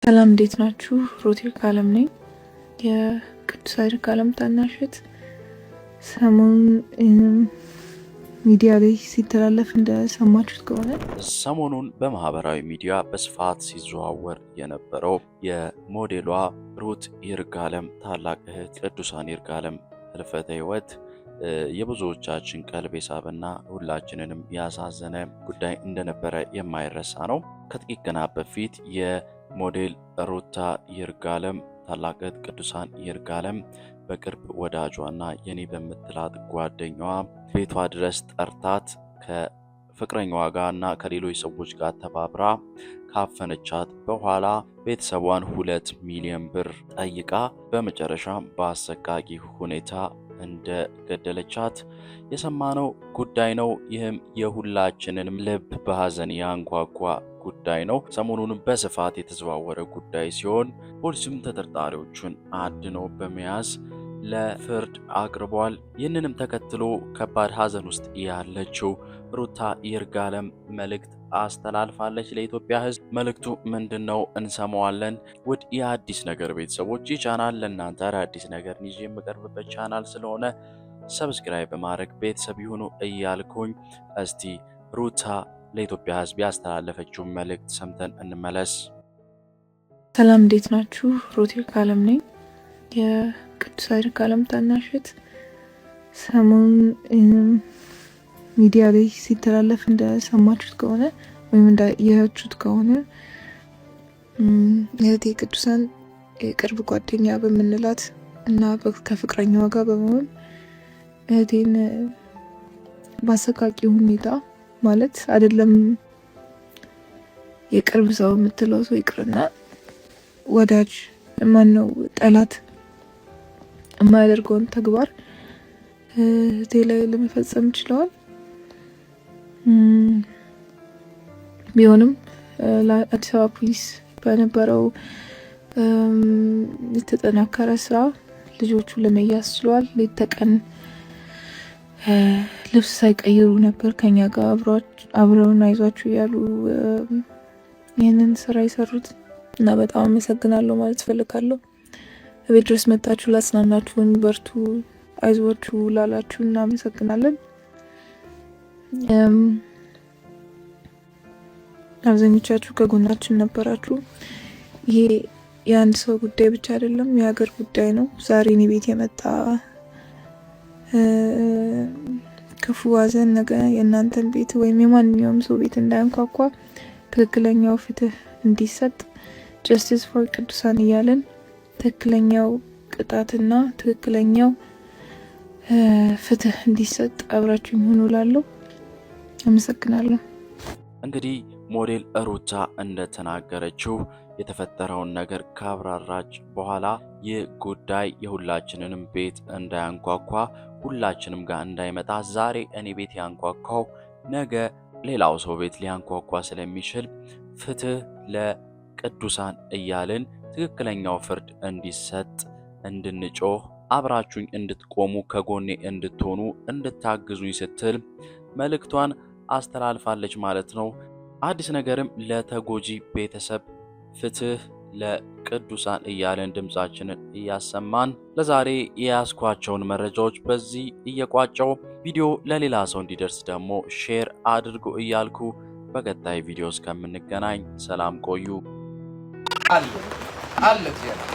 ሰላም እንዴት ናችሁ? ሮቴል ካለም ነኝ። የቅዱስ አይድር ካለም ታናሽት ሰሞኑን ሚዲያ ላይ ሲተላለፍ እንደሰማችሁት ከሆነ ሰሞኑን በማህበራዊ ሚዲያ በስፋት ሲዘዋወር የነበረው የሞዴሏ ሩት ይርጋለም ታላቅ እህት ቅዱሳን ይርጋለም ህልፈተ ህይወት የብዙዎቻችን ቀልብ የሳበና ሁላችንንም ያሳዘነ ጉዳይ እንደነበረ የማይረሳ ነው። ከጥቂት ቀናት በፊት የሞዴል ሩታ ይርጋለም ታላቅ እህት ቅዱሳን ይርጋለም በቅርብ ወዳጇና የኔ በምትላት ጓደኛዋ ቤቷ ድረስ ጠርታት ከፍቅረኛዋ ጋርና ከሌሎች ሰዎች ጋር ተባብራ ካፈነቻት በኋላ ቤተሰቧን 2 ሚሊዮን ብር ጠይቃ በመጨረሻም በአሰቃቂ ሁኔታ እንደገደለቻት የሰማነው ጉዳይ ነው። ይህም የሁላችንንም ልብ በሐዘን ያንጓጓ ጉዳይ ነው። ሰሞኑንም በስፋት የተዘዋወረ ጉዳይ ሲሆን ፖሊስም ተጠርጣሪዎቹን አድኖ በመያዝ ለፍርድ አቅርቧል። ይህንንም ተከትሎ ከባድ ሐዘን ውስጥ ያለችው ሩታ ይርጋለም መልእክት አስተላልፋለች ለኢትዮጵያ ሕዝብ። መልእክቱ ምንድነው? እንሰማዋለን። ውድ የአዲስ ነገር ቤተሰቦች ይህ ቻናል ለእናንተ አዲስ ነገር ይዤ የምቀርብበት ቻናል ስለሆነ ሰብስክራይብ በማድረግ ቤተሰብ ይሁኑ እያልኩኝ እስቲ ሩታ ለኢትዮጵያ ሕዝብ ያስተላለፈችውን መልእክት ሰምተን እንመለስ። ሰላም እንዴት ናችሁ? ሮቴል ካለም ነኝ። የቅዱስ አይድር ካለም ታናሽት ሰሞኑን ሚዲያ ላይ ሲተላለፍ እንደሰማችሁት ከሆነ ወይም እንዳያችሁት ከሆነ እህቴ ቅዱሳን የቅርብ ጓደኛ በምንላት እና ከፍቅረኛዋ ጋር በመሆን እህቴን በአሰቃቂ ሁኔታ ማለት አይደለም የቅርብ ሰው የምትለው ሰው ይቅርና ወዳጅ ማነው ጠላት የማያደርገውን ተግባር እህቴ ላይ ለመፈጸም ችለዋል። ቢሆንም ለአዲስ አበባ ፖሊስ በነበረው የተጠናከረ ስራ ልጆቹ ለመያዝ ችለዋል። ሌት ተቀን ልብስ ሳይቀይሩ ነበር ከኛ ጋር አብረውን አይዟችሁ እያሉ ይህንን ስራ የሰሩት እና በጣም አመሰግናለሁ ማለት ፈልጋለሁ። ቤት ድረስ መጣችሁ ላጽናናችሁን፣ በርቱ፣ አይዟችሁ ላላችሁ እናመሰግናለን። አብዛኞቻችሁ ከጎናችን ነበራችሁ። ይሄ የአንድ ሰው ጉዳይ ብቻ አይደለም፣ የሀገር ጉዳይ ነው። ዛሬ እኔ ቤት የመጣ ክፉ ሐዘን ነገ የእናንተን ቤት ወይም የማንኛውም ሰው ቤት እንዳያንኳኳ ትክክለኛው ፍትህ እንዲሰጥ ጀስቲስ ፎር ቅዱሳን እያለን ትክክለኛው ቅጣትና ትክክለኛው ፍትህ እንዲሰጥ አብራችሁ ሆኑ እላለሁ። አመሰግናለሁ። እንግዲህ ሞዴል ሩታ እንደተናገረችው የተፈጠረውን ነገር ካብራራች በኋላ ይህ ጉዳይ የሁላችንንም ቤት እንዳያንኳኳ ሁላችንም ጋር እንዳይመጣ ዛሬ እኔ ቤት ያንኳኳው ነገ ሌላው ሰው ቤት ሊያንኳኳ ስለሚችል ፍትህ ለቅዱሳን እያልን ትክክለኛው ፍርድ እንዲሰጥ እንድንጮህ አብራችሁኝ እንድትቆሙ ከጎኔ እንድትሆኑ እንድታግዙኝ ስትል መልእክቷን አስተላልፋለች ማለት ነው። አዲስ ነገርም ለተጎጂ ቤተሰብ ፍትህ ለቅዱሳን እያለን ድምጻችንን እያሰማን ለዛሬ የያዝኳቸውን መረጃዎች በዚህ እየቋጨው ቪዲዮ ለሌላ ሰው እንዲደርስ ደግሞ ሼር አድርጉ እያልኩ በቀጣይ ቪዲዮ እስከምንገናኝ ሰላም ቆዩ። አለ እግዚአብሔር።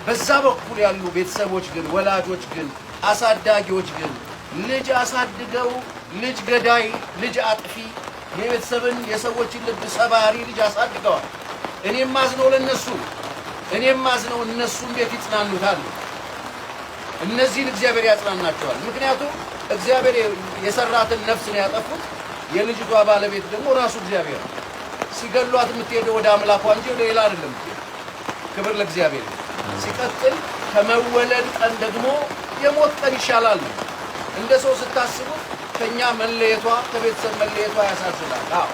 በዛ በኩል ያሉ ቤተሰቦች ግን ወላጆች ግን አሳዳጊዎች ግን ልጅ አሳድገው ልጅ ገዳይ ልጅ አጥፊ የቤተሰብን የሰዎችን ልብ ሰባሪ ልጅ አሳድገዋል። እኔም ማዝነው ለነሱ እነሱ እንዴት ይጽናኑታል? እነዚህን እግዚአብሔር ያጽናናቸዋል። ምክንያቱም እግዚአብሔር የሰራትን ነፍስ ነው ያጠፉት። የልጅቷ ባለቤት ደግሞ ራሱ እግዚአብሔር ነው። ሲገሏት የምትሄደው ወደ አምላኳ እንጂ ወደ ሌላ አይደለም። ክብር ለእግዚአብሔር። ሲቀጥል ከመወለድ ቀን ደግሞ የሞት ቀን ይሻላል። እንደ ሰው ስታስቡት ከኛ መለየቷ ከቤተሰብ መለየቷ ያሳዝናል።